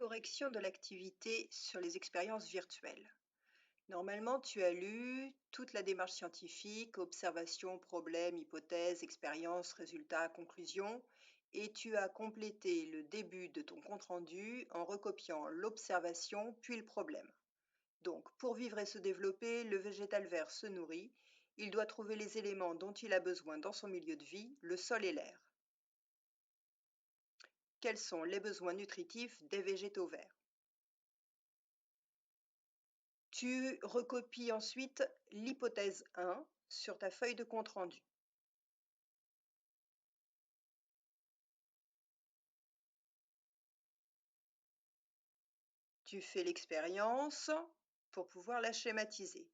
Correction de l'activité sur les expériences virtuelles. Normalement, tu as lu toute la démarche scientifique, observation, problème, hypothèse, expérience, résultat, conclusion, et tu as complété le début de ton compte-rendu en recopiant l'observation puis le problème. Donc, pour vivre et se développer, le végétal vert se nourrit. Il doit trouver les éléments dont il a besoin dans son milieu de vie, le sol et l'air. Quels sont les besoins nutritifs des végétaux verts? Tu recopies ensuite l'hypothèse 1 sur ta feuille de compte-rendu. Tu fais l'expérience pour pouvoir la schématiser.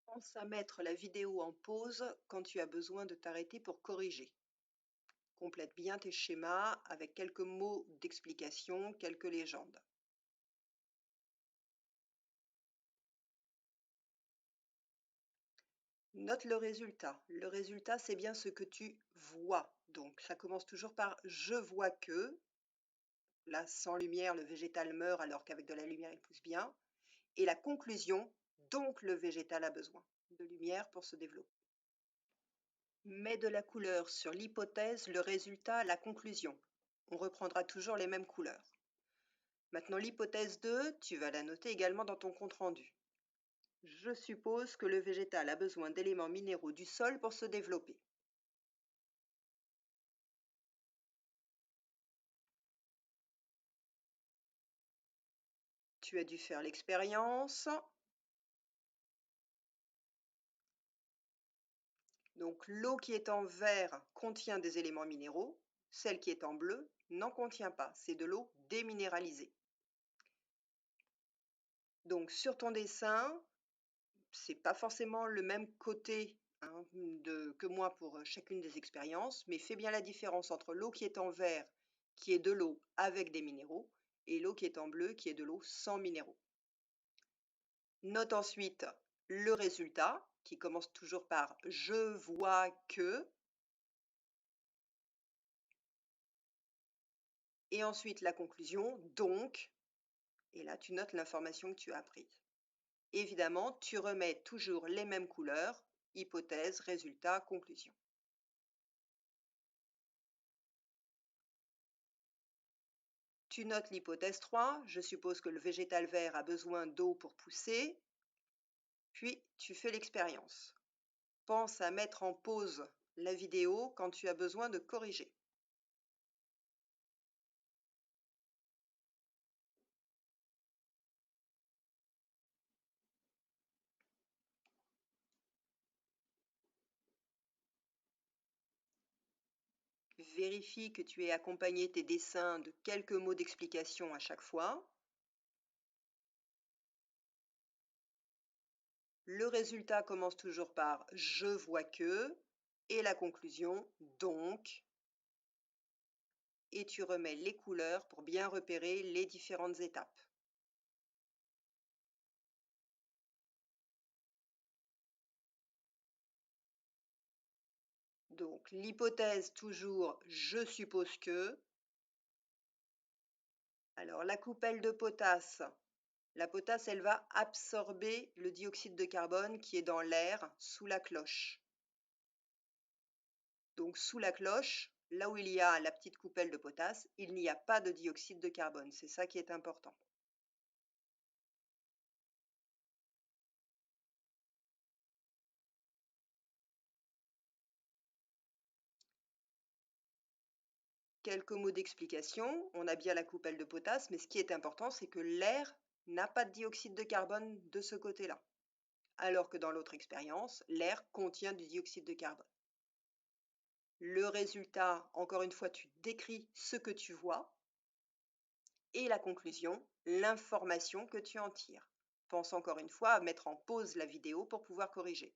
Pense à mettre la vidéo en pause quand tu as besoin de t'arrêter pour corriger. Complète bien tes schémas avec quelques mots d'explication, quelques légendes. Note le résultat. Le résultat, c'est bien ce que tu vois. Donc, ça commence toujours par « je vois que ». Là, sans lumière, le végétal meurt alors qu'avec de la lumière, il pousse bien. Et la conclusion, donc le végétal a besoin de lumière pour se développer. Mets de la couleur sur l'hypothèse, le résultat, la conclusion. On reprendra toujours les mêmes couleurs. Maintenant, l'hypothèse 2, tu vas la noter également dans ton compte-rendu. Je suppose que le végétal a besoin d'éléments minéraux du sol pour se développer. Tu as dû faire l'expérience. Donc l'eau qui est en vert contient des éléments minéraux, celle qui est en bleu n'en contient pas, c'est de l'eau déminéralisée. Donc sur ton dessin, c'est pas forcément le même côté que moi pour chacune des expériences, mais fais bien la différence entre l'eau qui est en vert, qui est de l'eau avec des minéraux, et l'eau qui est en bleu, qui est de l'eau sans minéraux. Note ensuite le résultat, qui commence toujours par « je vois que ». Et ensuite la conclusion, donc, et là tu notes l'information que tu as apprise. Évidemment, tu remets toujours les mêmes couleurs, hypothèse, résultat, conclusion. Tu notes l'hypothèse 3, je suppose que le végétal vert a besoin d'eau pour pousser, puis tu fais l'expérience. Pense à mettre en pause la vidéo quand tu as besoin de corriger. Vérifie que tu aies accompagné tes dessins de quelques mots d'explication à chaque fois. Le résultat commence toujours par « je vois que » et la conclusion « donc ». Et tu remets les couleurs pour bien repérer les différentes étapes. Donc l'hypothèse toujours « je suppose que ». Alors la coupelle de potasse, la potasse elle va absorber le dioxyde de carbone qui est dans l'air sous la cloche. Donc sous la cloche, là où il y a la petite coupelle de potasse, il n'y a pas de dioxyde de carbone, c'est ça qui est important. Quelques mots d'explication, on a bien la coupelle de potasse, mais ce qui est important, c'est que l'air n'a pas de dioxyde de carbone de ce côté-là. Alors que dans l'autre expérience, l'air contient du dioxyde de carbone. Le résultat, encore une fois, tu décris ce que tu vois. Et la conclusion, l'information que tu en tires. Pense encore une fois à mettre en pause la vidéo pour pouvoir corriger.